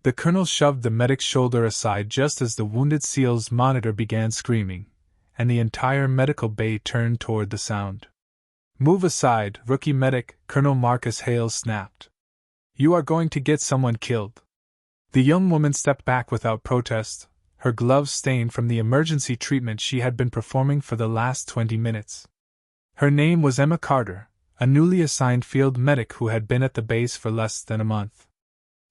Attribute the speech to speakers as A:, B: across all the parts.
A: The colonel shoved the medic's shoulder aside just as the wounded SEAL's monitor began screaming, and the entire medical bay turned toward the sound. "Move aside, rookie medic," Colonel Marcus Hales snapped. "You are going to get someone killed." The young woman stepped back without protest, her gloves stained from the emergency treatment she had been performing for the last 20 minutes. Her name was Emma Carter, a newly assigned field medic who had been at the base for less than a month.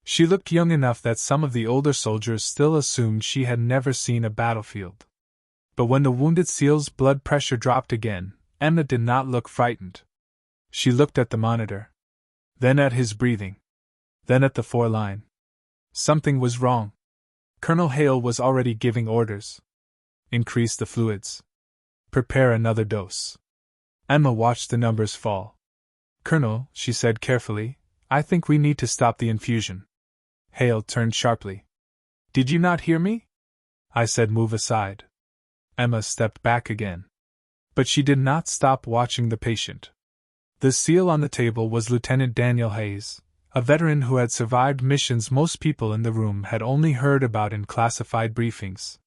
A: She looked young enough that some of the older soldiers still assumed she had never seen a battlefield. But when the wounded SEAL's blood pressure dropped again, Emma did not look frightened. She looked at the monitor. Then at his breathing. Then at the 4-line. Something was wrong. Colonel Hale was already giving orders. Increase the fluids. Prepare another dose. Emma watched the numbers fall. "Colonel," she said carefully, "I think we need to stop the infusion." Hale turned sharply. "Did you not hear me? I said move aside." Emma stepped back again. But she did not stop watching the patient. The SEAL on the table was Lieutenant Daniel Hayes, a veteran who had survived missions most people in the room had only heard about in classified briefings.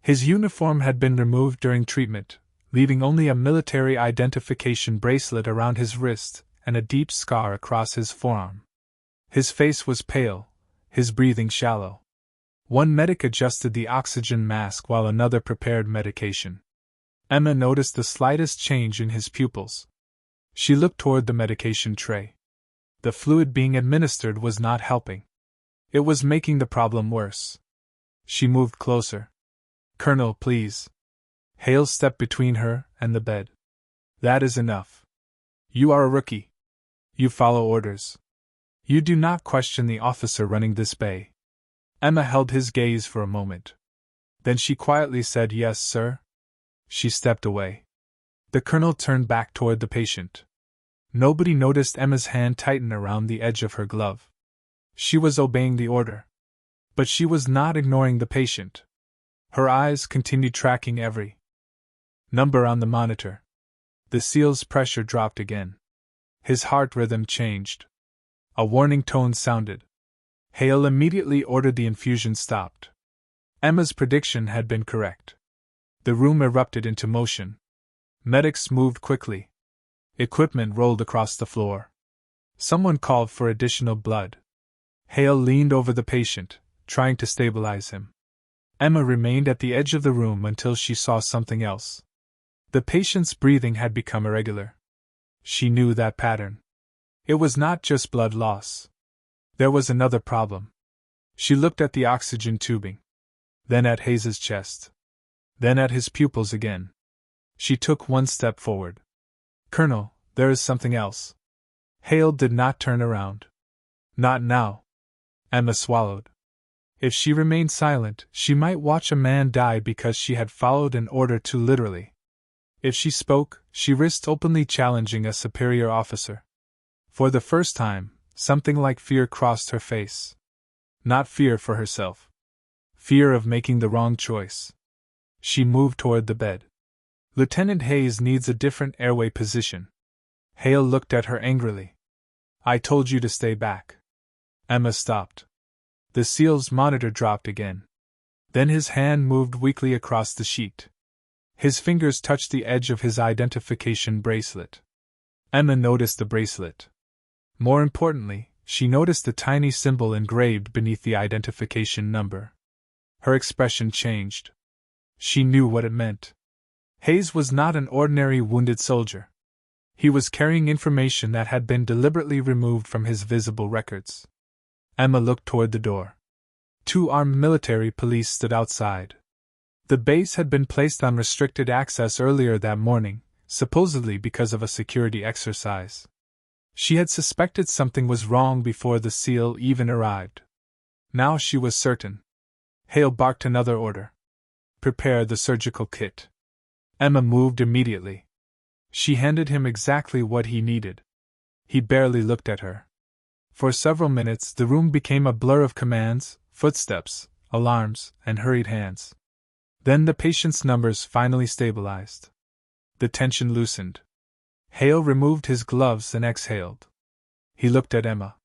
A: His uniform had been removed during treatment, leaving only a military identification bracelet around his wrist and a deep scar across his forearm. His face was pale, his breathing shallow. One medic adjusted the oxygen mask while another prepared medication. Emma noticed the slightest change in his pupils. She looked toward the medication tray. The fluid being administered was not helping. It was making the problem worse. She moved closer. "Colonel, please." Hale stepped between her and the bed. "That is enough. You are a rookie. You follow orders. You do not question the officer running this bay." Emma held his gaze for a moment. Then she quietly said, "Yes, sir." She stepped away. The colonel turned back toward the patient. Nobody noticed Emma's hand tighten around the edge of her glove. She was obeying the order. But she was not ignoring the patient. Her eyes continued tracking every number on the monitor. The SEAL's pressure dropped again. His heart rhythm changed. A warning tone sounded. Hale immediately ordered the infusion stopped. Emma's prediction had been correct. The room erupted into motion. Medics moved quickly. Equipment rolled across the floor. Someone called for additional blood. Hale leaned over the patient, trying to stabilize him. Emma remained at the edge of the room until she saw something else. The patient's breathing had become irregular. She knew that pattern. It was not just blood loss. There was another problem. She looked at the oxygen tubing. Then at Hayes's chest. Then at his pupils again. She took one step forward. "Colonel, there is something else." Hale did not turn around. "Not now." Emma swallowed. If she remained silent, she might watch a man die because she had followed an order too literally. If she spoke, she risked openly challenging a superior officer. For the first time, something like fear crossed her face. Not fear for herself. Fear of making the wrong choice. She moved toward the bed. "Lieutenant Hayes needs a different airway position." Hale looked at her angrily. "I told you to stay back." Emma stopped. The SEAL's monitor dropped again. Then his hand moved weakly across the sheet. His fingers touched the edge of his identification bracelet. Emma noticed the bracelet. More importantly, she noticed the tiny symbol engraved beneath the identification number. Her expression changed. She knew what it meant. Hayes was not an ordinary wounded soldier. He was carrying information that had been deliberately removed from his visible records. Emma looked toward the door. 2 armed military police stood outside. The base had been placed on restricted access earlier that morning, supposedly because of a security exercise. She had suspected something was wrong before the SEAL even arrived. Now she was certain. Hale barked another order. "Prepare the surgical kit." Emma moved immediately. She handed him exactly what he needed. He barely looked at her. For several minutes the room became a blur of commands, footsteps, alarms, and hurried hands. Then the patient's numbers finally stabilized. The tension loosened. Hale removed his gloves and exhaled. He looked at Emma.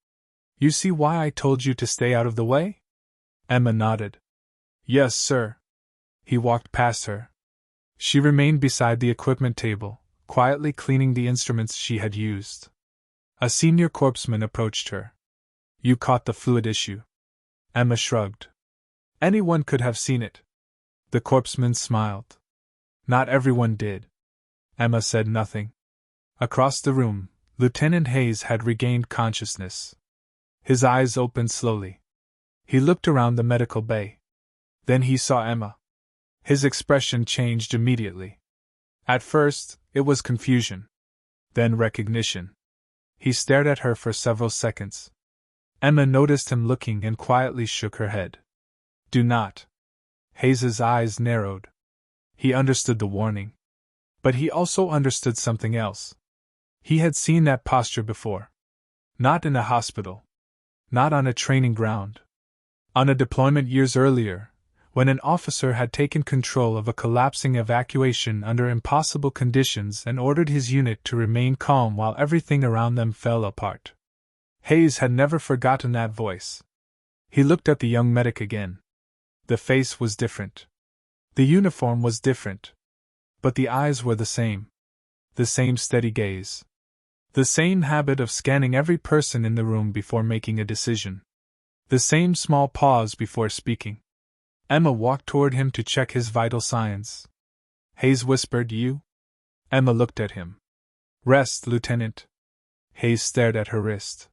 A: "You see why I told you to stay out of the way?" Emma nodded. Yes, sir. He walked past her. She remained beside the equipment table, quietly cleaning the instruments she had used. A senior corpsman approached her. You caught the fluid issue. Emma shrugged. Anyone could have seen it. The corpsman smiled. Not everyone did. Emma said nothing. Across the room, Lieutenant Hayes had regained consciousness. His eyes opened slowly. He looked around the medical bay. Then he saw Emma. His expression changed immediately. At first, it was confusion. Then recognition. He stared at her for several seconds. Emma noticed him looking and quietly shook her head. Do not. Hayes's eyes narrowed. He understood the warning. But he also understood something else. He had seen that posture before. Not in a hospital. Not on a training ground. On a deployment years earlier, when an officer had taken control of a collapsing evacuation under impossible conditions and ordered his unit to remain calm while everything around them fell apart. Hayes had never forgotten that voice. He looked at the young medic again. The face was different. The uniform was different. But the eyes were the same. The same steady gaze. The same habit of scanning every person in the room before making a decision. The same small pause before speaking. Emma walked toward him to check his vital signs. Hayes whispered, You? Emma looked at him. Rest, Lieutenant. Hayes stared at her wrist.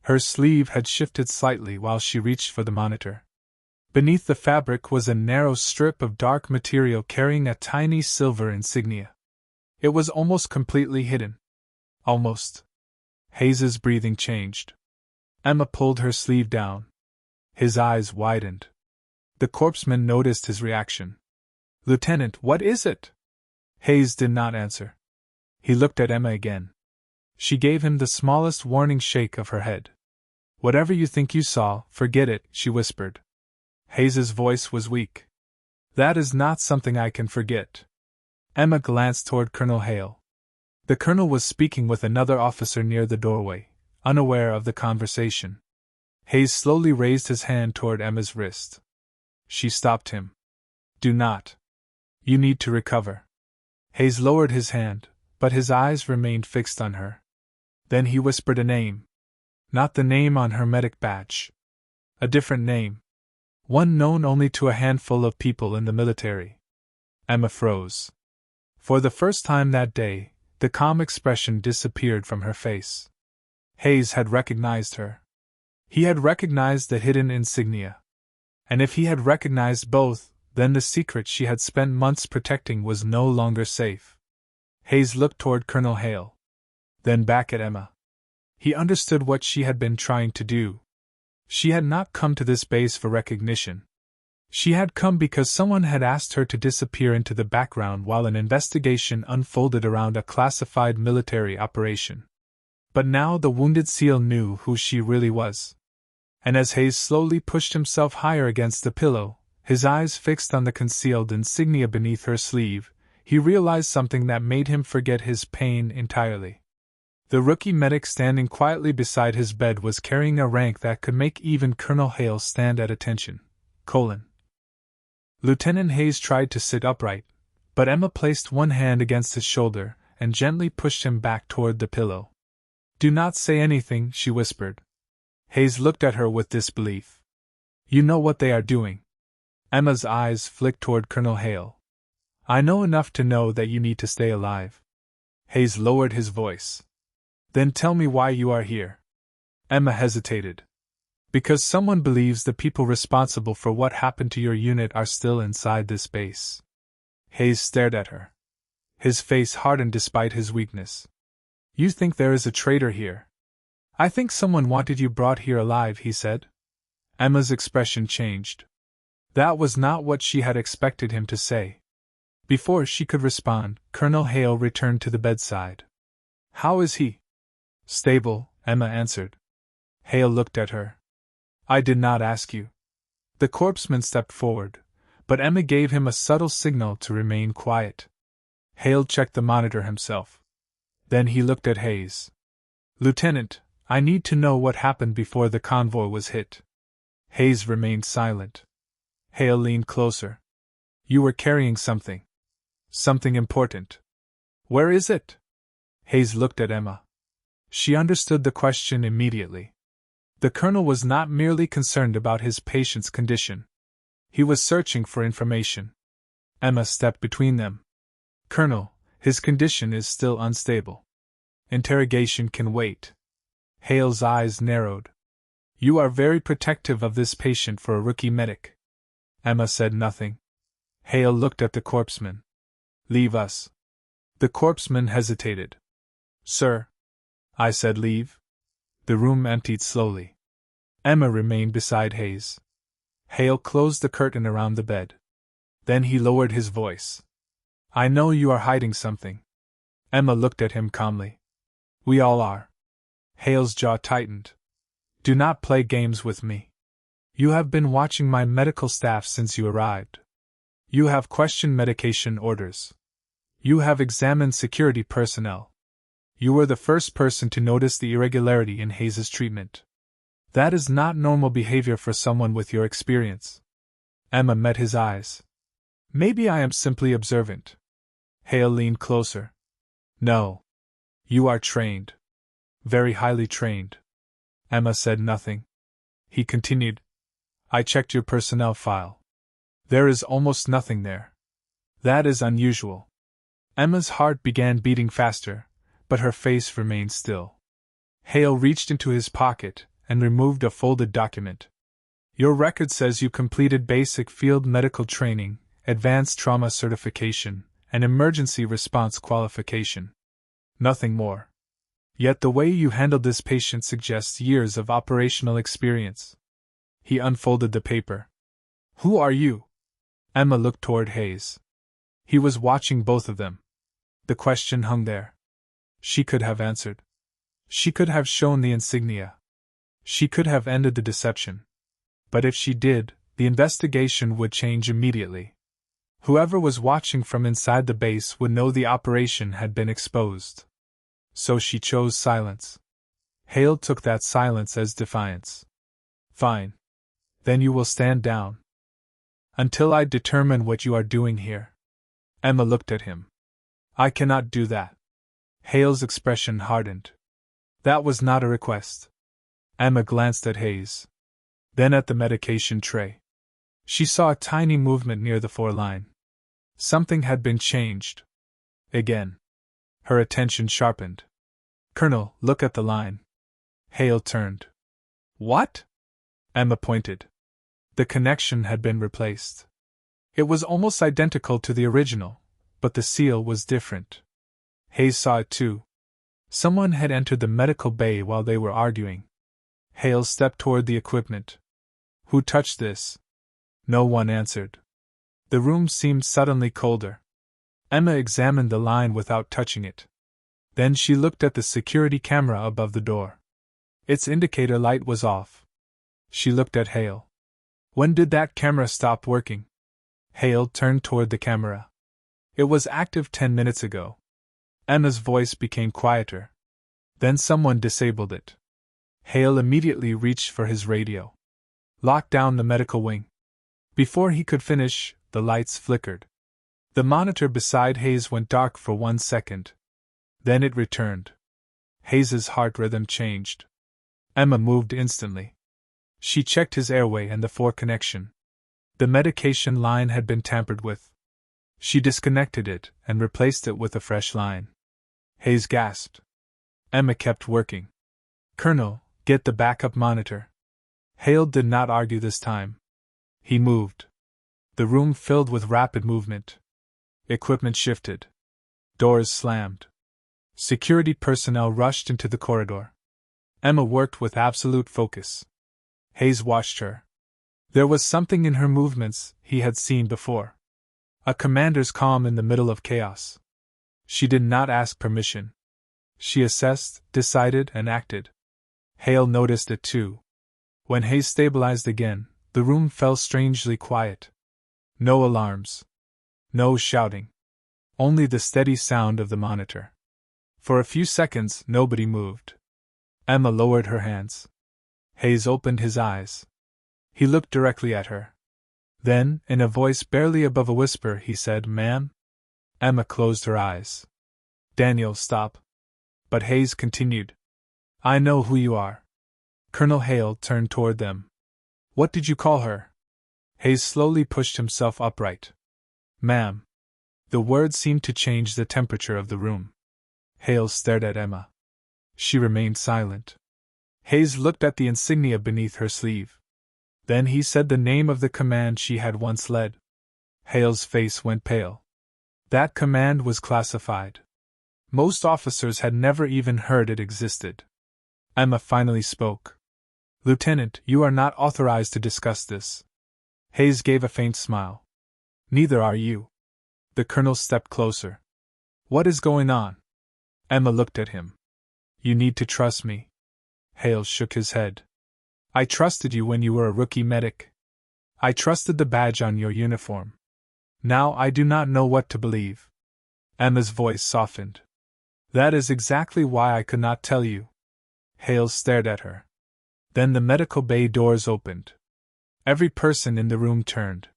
A: Her sleeve had shifted slightly while she reached for the monitor. Beneath the fabric was a narrow strip of dark material carrying a tiny silver insignia. It was almost completely hidden. Almost. Hayes's breathing changed. Emma pulled her sleeve down. His eyes widened. The corpsman noticed his reaction. Lieutenant, what is it? Hayes did not answer. He looked at Emma again. She gave him the smallest warning shake of her head. Whatever you think you saw, forget it, she whispered. Hayes's voice was weak. That is not something I can forget. Emma glanced toward Colonel Hale. The colonel was speaking with another officer near the doorway, unaware of the conversation. Hayes slowly raised his hand toward Emma's wrist. She stopped him. Do not. You need to recover. Hayes lowered his hand, but his eyes remained fixed on her. Then he whispered a name. Not the name on her medic badge. A different name. One known only to a handful of people in the military. Emma froze. For the first time that day, the calm expression disappeared from her face. Hayes had recognized her. He had recognized the hidden insignia. And if he had recognized both, then the secret she had spent months protecting was no longer safe. Hayes looked toward Colonel Hale. Then back at Emma. He understood what she had been trying to do. She had not come to this base for recognition. She had come because someone had asked her to disappear into the background while an investigation unfolded around a classified military operation. But now the wounded SEAL knew who she really was. And as Hayes slowly pushed himself higher against the pillow, his eyes fixed on the concealed insignia beneath her sleeve, he realized something that made him forget his pain entirely. The rookie medic standing quietly beside his bed was carrying a rank that could make even Colonel Hale stand at attention. Lieutenant Hayes tried to sit upright, but Emma placed one hand against his shoulder and gently pushed him back toward the pillow. Do not say anything, she whispered. Hayes looked at her with disbelief. You know what they are doing. Emma's eyes flicked toward Colonel Hale. I know enough to know that you need to stay alive. Hayes lowered his voice. Then tell me why you are here. Emma hesitated. Because someone believes the people responsible for what happened to your unit are still inside this base. Hayes stared at her. His face hardened despite his weakness. You think there is a traitor here? I think someone wanted you brought here alive, he said. Emma's expression changed. That was not what she had expected him to say. Before she could respond, Colonel Hale returned to the bedside. How is he? Stable, Emma answered. Hale looked at her. I did not ask you. The corpsman stepped forward, but Emma gave him a subtle signal to remain quiet. Hale checked the monitor himself. Then he looked at Hayes. Lieutenant, I need to know what happened before the convoy was hit. Hayes remained silent. Hale leaned closer. You were carrying something. Something important. Where is it? Hayes looked at Emma. She understood the question immediately. The colonel was not merely concerned about his patient's condition. He was searching for information. Emma stepped between them. Colonel, his condition is still unstable. Interrogation can wait. Hale's eyes narrowed. You are very protective of this patient for a rookie medic. Emma said nothing. Hale looked at the corpseman. Leave us. The corpseman hesitated. Sir. I said leave. The room emptied slowly. Emma remained beside Hayes. Hale closed the curtain around the bed. Then he lowered his voice. I know you are hiding something. Emma looked at him calmly. We all are. Hale's jaw tightened. Do not play games with me. You have been watching my medical staff since you arrived. You have questioned medication orders. You have examined security personnel. You were the first person to notice the irregularity in Hayes's treatment. That is not normal behavior for someone with your experience. Emma met his eyes. Maybe I am simply observant. Hale leaned closer. No. You are trained. Very highly trained. Emma said nothing. He continued. I checked your personnel file. There is almost nothing there. That is unusual. Emma's heart began beating faster, but her face remained still. Hale reached into his pocket and removed a folded document. Your record says you completed basic field medical training, advanced trauma certification, and emergency response qualification. Nothing more. Yet the way you handled this patient suggests years of operational experience. He unfolded the paper. Who are you? Emma looked toward Hayes. He was watching both of them. The question hung there. She could have answered. She could have shown the insignia. She could have ended the deception. But if she did, the investigation would change immediately. Whoever was watching from inside the base would know the operation had been exposed. So she chose silence. Hale took that silence as defiance. Fine. Then you will stand down. Until I determine what you are doing here. Emma looked at him. I cannot do that. Hale's expression hardened. That was not a request. Emma glanced at Hayes. Then at the medication tray. She saw a tiny movement near the foreline. Something had been changed. Again. Her attention sharpened. Colonel, look at the line. Hale turned. What? Emma pointed. The connection had been replaced. It was almost identical to the original, but the seal was different. Hayes saw it too. Someone had entered the medical bay while they were arguing. Hale stepped toward the equipment. Who touched this? No one answered. The room seemed suddenly colder. Emma examined the line without touching it. Then she looked at the security camera above the door. Its indicator light was off. She looked at Hale. When did that camera stop working? Hale turned toward the camera. It was active 10 minutes ago. Emma's voice became quieter. Then someone disabled it. Hale immediately reached for his radio. Lock down the medical wing. Before he could finish, the lights flickered. The monitor beside Hayes went dark for 1 second. Then it returned. Hayes's heart rhythm changed. Emma moved instantly. She checked his airway and the 4 connection. The medication line had been tampered with. She disconnected it and replaced it with a fresh line. Hayes gasped. Emma kept working. Colonel, get the backup monitor. Hale did not argue this time. He moved. The room filled with rapid movement. Equipment shifted. Doors slammed. Security personnel rushed into the corridor. Emma worked with absolute focus. Hayes watched her. There was something in her movements he had seen before. A commander's calm in the middle of chaos. She did not ask permission. She assessed, decided, and acted. Hale noticed it too. When Hayes stabilized again, the room fell strangely quiet. No alarms. No shouting. Only the steady sound of the monitor. For a few seconds, nobody moved. Emma lowered her hands. Hayes opened his eyes. He looked directly at her. Then, in a voice barely above a whisper, he said, "Ma'am?" Emma closed her eyes. "Daniel, stop." But Hayes continued. "I know who you are." Colonel Hale turned toward them. "What did you call her?" Hayes slowly pushed himself upright. "Ma'am." The words seemed to change the temperature of the room. Hale stared at Emma. She remained silent. Hayes looked at the insignia beneath her sleeve. Then he said the name of the command she had once led. Hale's face went pale. That command was classified. Most officers had never even heard it existed. Emma finally spoke. "Lieutenant, you are not authorized to discuss this." Hayes gave a faint smile. "Neither are you." The colonel stepped closer. "What is going on?" Emma looked at him. "You need to trust me." Hale shook his head. "I trusted you when you were a rookie medic. I trusted the badge on your uniform. Now I do not know what to believe." Emma's voice softened. "That is exactly why I could not tell you." Hale stared at her. Then the medical bay doors opened. Every person in the room turned.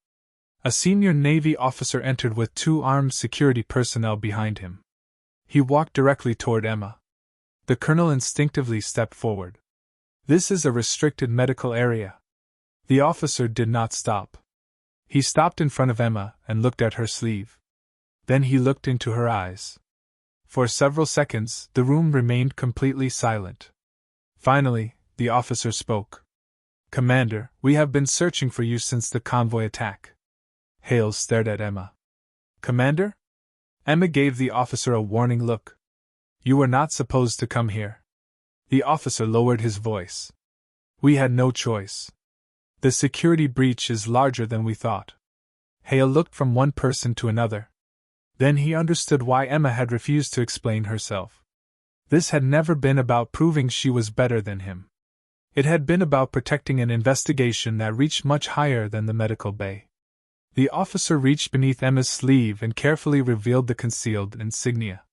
A: A senior Navy officer entered with 2 armed security personnel behind him. He walked directly toward Emma. The colonel instinctively stepped forward. "This is a restricted medical area." The officer did not stop. He stopped in front of Emma and looked at her sleeve. Then he looked into her eyes. For several seconds, the room remained completely silent. Finally, the officer spoke. "Commander, we have been searching for you since the convoy attack." Hale stared at Emma. "Commander?" Emma gave the officer a warning look. "You were not supposed to come here." The officer lowered his voice. "We had no choice. The security breach is larger than we thought." Hale looked from one person to another. Then he understood why Emma had refused to explain herself. This had never been about proving she was better than him. It had been about protecting an investigation that reached much higher than the medical bay. The officer reached beneath Emma's sleeve and carefully revealed the concealed insignia.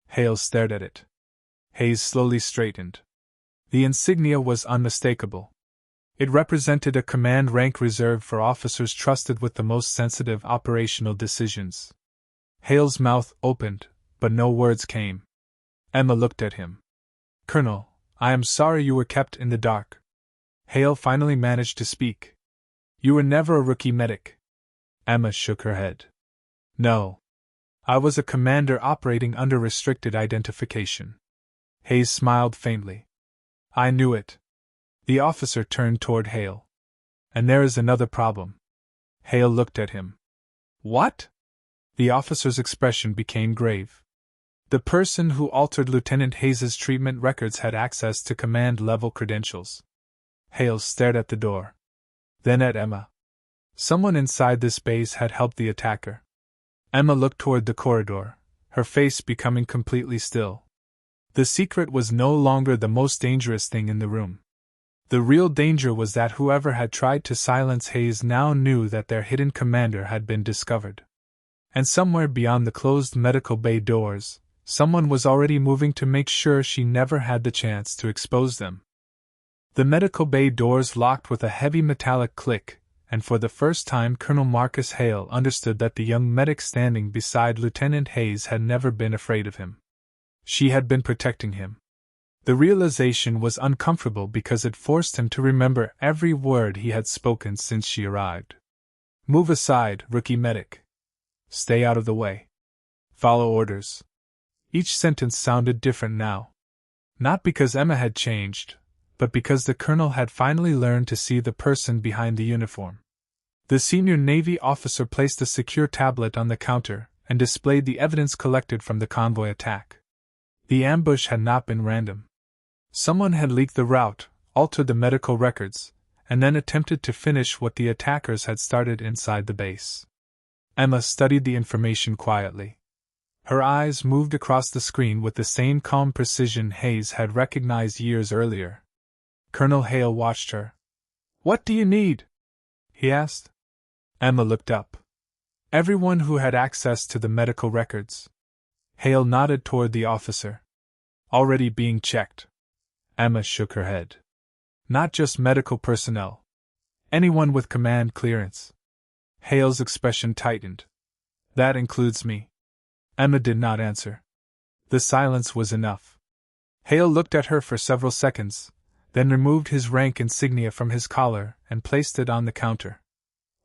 A: Hale stared at it. Hayes slowly straightened. The insignia was unmistakable. It represented a command rank reserved for officers trusted with the most sensitive operational decisions. Hale's mouth opened, but no words came. Emma looked at him. "Colonel, I am sorry you were kept in the dark." Hale finally managed to speak. "You were never a rookie medic." Emma shook her head. "No. I was a commander operating under restricted identification." Hayes smiled faintly. "I knew it." The officer turned toward Hale. "And there is another problem." Hale looked at him. "What?" The officer's expression became grave. "The person who altered Lieutenant Hayes's treatment records had access to command-level credentials." Hale stared at the door. Then at Emma. Someone inside this base had helped the attacker. Emma looked toward the corridor, her face becoming completely still. The secret was no longer the most dangerous thing in the room. The real danger was that whoever had tried to silence Hayes now knew that their hidden commander had been discovered. And somewhere beyond the closed medical bay doors, someone was already moving to make sure she never had the chance to expose them. The medical bay doors locked with a heavy metallic click, and for the first time Colonel Marcus Hale understood that the young medic standing beside Lieutenant Hayes had never been afraid of him. She had been protecting him. The realization was uncomfortable because it forced him to remember every word he had spoken since she arrived. "Move aside, rookie medic. Stay out of the way. Follow orders." Each sentence sounded different now. Not because Emma had changed, but because the colonel had finally learned to see the person behind the uniform. The senior Navy officer placed a secure tablet on the counter and displayed the evidence collected from the convoy attack. The ambush had not been random. Someone had leaked the route, altered the medical records, and then attempted to finish what the attackers had started inside the base. Emma studied the information quietly. Her eyes moved across the screen with the same calm precision Hayes had recognized years earlier. Colonel Hale watched her. "What do you need?" he asked. Emma looked up. "Everyone who had access to the medical records." Hale nodded toward the officer. "Already being checked." Emma shook her head. "Not just medical personnel. Anyone with command clearance. Hale's expression tightened. That includes me. Emma did not answer. The silence was enough. Hale looked at her for several seconds, then removed his rank insignia from his collar and placed it on the counter.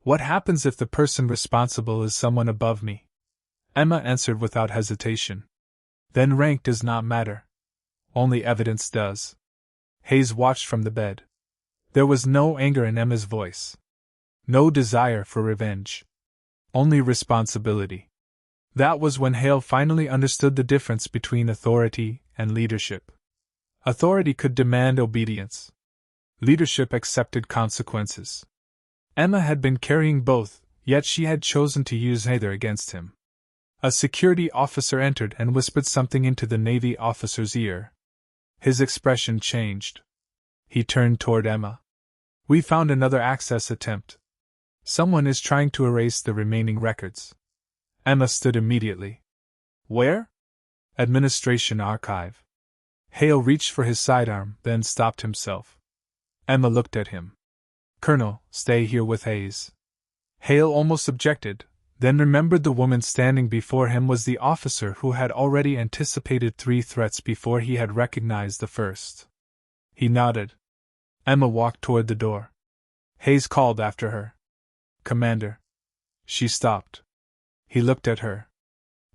A: What happens if the person responsible is someone above me? Emma answered without hesitation. Then rank does not matter. Only evidence does. Hayes watched from the bed. There was no anger in Emma's voice. No desire for revenge. Only responsibility. That was when Hale finally understood the difference between authority and leadership. Authority could demand obedience. Leadership accepted consequences. Emma had been carrying both, yet she had chosen to use neither against him. A security officer entered and whispered something into the Navy officer's ear. His expression changed. He turned toward Emma. We found another access attempt. Someone is trying to erase the remaining records. Emma stood immediately. Where? Administration Archive. Hale reached for his sidearm, then stopped himself. Emma looked at him. Colonel, stay here with Hayes. Hale almost objected, then remembered the woman standing before him was the officer who had already anticipated 3 threats before he had recognized the first. He nodded. Emma walked toward the door. Hayes called after her. Commander. She stopped. He looked at her.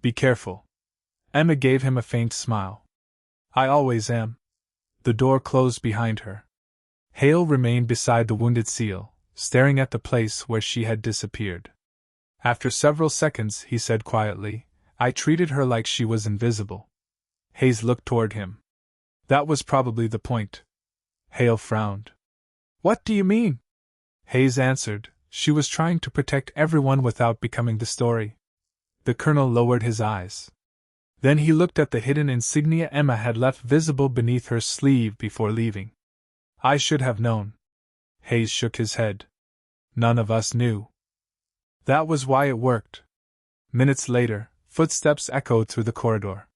A: Be careful. Emma gave him a faint smile. I always am. The door closed behind her. Hale remained beside the wounded SEAL, staring at the place where she had disappeared. After several seconds, he said quietly, I treated her like she was invisible. Hayes looked toward him. That was probably the point. Hale frowned. What do you mean? Hayes answered, she was trying to protect everyone without becoming the story. The colonel lowered his eyes. Then he looked at the hidden insignia Emma had left visible beneath her sleeve before leaving. I should have known. Hayes shook his head. None of us knew. That was why it worked. Minutes later, footsteps echoed through the corridor.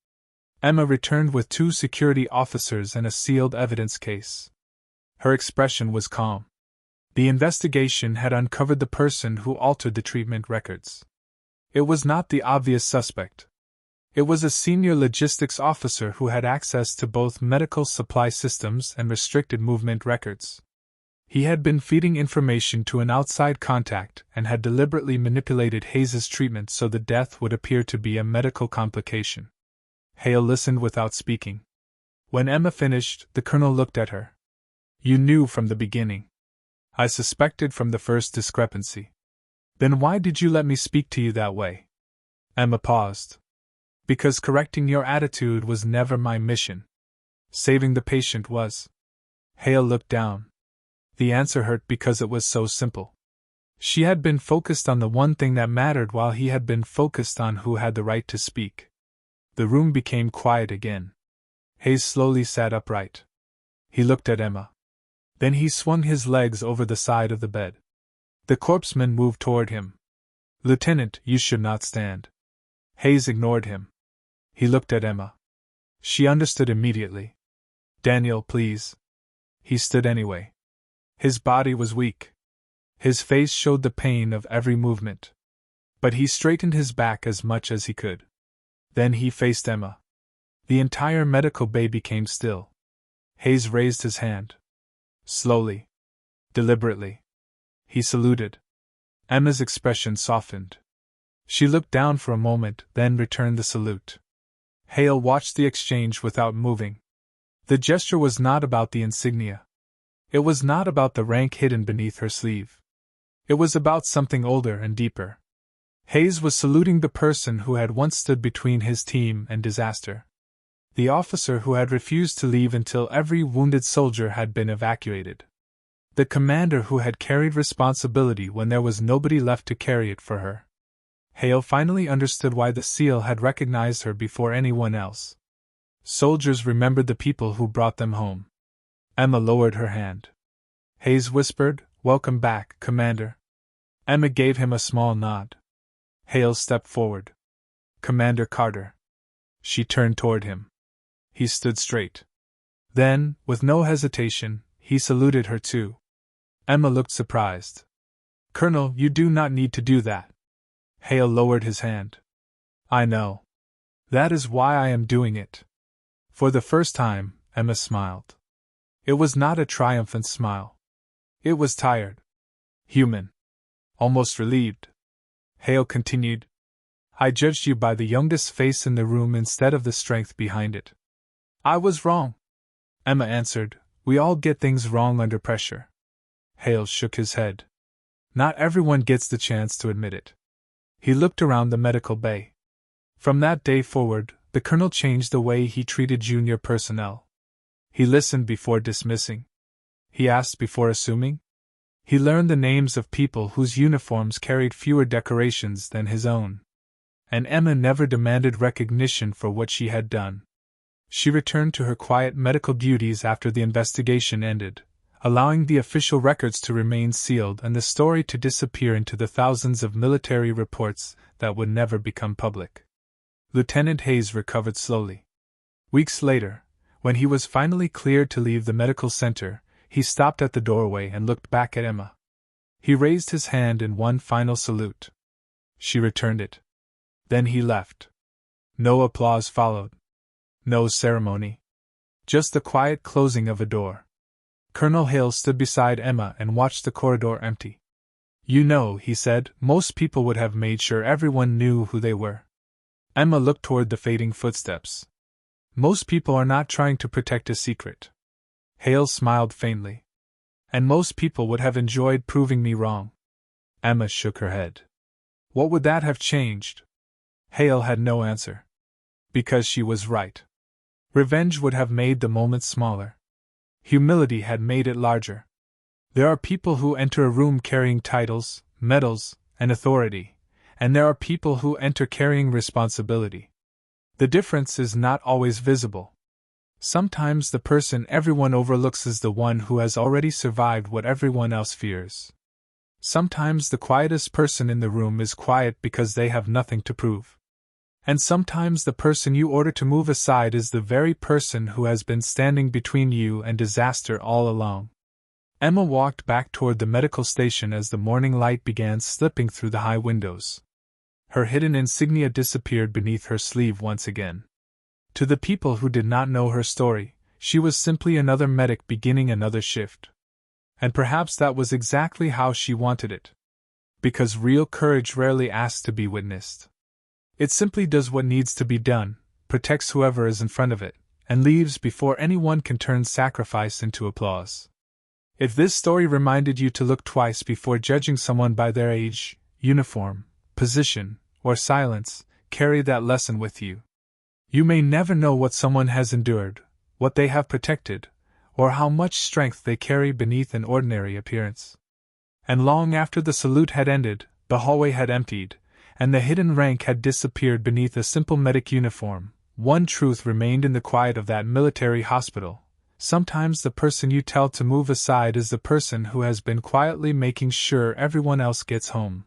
A: Emma returned with 2 security officers and a sealed evidence case. Her expression was calm. The investigation had uncovered the person who altered the treatment records. It was not the obvious suspect. It was a senior logistics officer who had access to both medical supply systems and restricted movement records. He had been feeding information to an outside contact and had deliberately manipulated Hayes's treatment so the death would appear to be a medical complication. Hale listened without speaking. When Emma finished, the colonel looked at her. You knew from the beginning. I suspected from the first discrepancy. Then why did you let me speak to you that way? Emma paused. Because correcting your attitude was never my mission. Saving the patient was. Hale looked down. The answer hurt because it was so simple. She had been focused on the one thing that mattered while he had been focused on who had the right to speak. The room became quiet again. Hayes slowly sat upright. He looked at Emma. Then he swung his legs over the side of the bed. The corpsman moved toward him. Lieutenant, you should not stand. Hayes ignored him. He looked at Emma. She understood immediately. Daniel, please. He stood anyway. His body was weak. His face showed the pain of every movement. But he straightened his back as much as he could. Then he faced Emma. The entire medical bay became still. Hayes raised his hand. Slowly. Deliberately. He saluted. Emma's expression softened. She looked down for a moment, then returned the salute. Hale watched the exchange without moving. The gesture was not about the insignia. It was not about the rank hidden beneath her sleeve. It was about something older and deeper. Hayes was saluting the person who had once stood between his team and disaster. The officer who had refused to leave until every wounded soldier had been evacuated. The commander who had carried responsibility when there was nobody left to carry it for her. Hale finally understood why the SEAL had recognized her before anyone else. Soldiers remembered the people who brought them home. Emma lowered her hand. Hayes whispered, "Welcome back, Commander." Emma gave him a small nod. Hale stepped forward. "Commander Carter." She turned toward him. He stood straight. Then, with no hesitation, he saluted her too. Emma looked surprised. Colonel, you do not need to do that. Hale lowered his hand. I know. That is why I am doing it. For the first time, Emma smiled. It was not a triumphant smile. It was tired. Human. Almost relieved. Hale continued. I judged you by the youngest face in the room instead of the strength behind it. I was wrong. Emma answered. We all get things wrong under pressure. Hale shook his head. Not everyone gets the chance to admit it. He looked around the medical bay. From that day forward, the colonel changed the way he treated junior personnel. He listened before dismissing. He asked before assuming. He learned the names of people whose uniforms carried fewer decorations than his own. And Emma never demanded recognition for what she had done. She returned to her quiet medical duties after the investigation ended, allowing the official records to remain sealed and the story to disappear into the thousands of military reports that would never become public. Lieutenant Hayes recovered slowly. Weeks later, when he was finally cleared to leave the medical center, he stopped at the doorway and looked back at Emma. He raised his hand in one final salute. She returned it. Then he left. No applause followed. No ceremony. Just the quiet closing of a door. Colonel Hale stood beside Emma and watched the corridor empty. You know, he said, most people would have made sure everyone knew who they were. Emma looked toward the fading footsteps. Most people are not trying to protect a secret. Hale smiled faintly. And most people would have enjoyed proving me wrong. Emma shook her head. What would that have changed? Hale had no answer. Because she was right. Revenge would have made the moment smaller. Humility had made it larger. There are people who enter a room carrying titles, medals, and authority, and there are people who enter carrying responsibility. The difference is not always visible. Sometimes the person everyone overlooks is the one who has already survived what everyone else fears. Sometimes the quietest person in the room is quiet because they have nothing to prove. And sometimes the person you order to move aside is the very person who has been standing between you and disaster all along. Emma walked back toward the medical station as the morning light began slipping through the high windows. Her hidden insignia disappeared beneath her sleeve once again. To the people who did not know her story, she was simply another medic beginning another shift. And perhaps that was exactly how she wanted it. Because real courage rarely asks to be witnessed. It simply does what needs to be done, protects whoever is in front of it, and leaves before anyone can turn sacrifice into applause. If this story reminded you to look twice before judging someone by their age, uniform, position, or silence, carry that lesson with you. You may never know what someone has endured, what they have protected, or how much strength they carry beneath an ordinary appearance. And long after the salute had ended, the hallway had emptied, and the hidden rank had disappeared beneath a simple medic uniform, one truth remained in the quiet of that military hospital. Sometimes the person you tell to move aside is the person who has been quietly making sure everyone else gets home.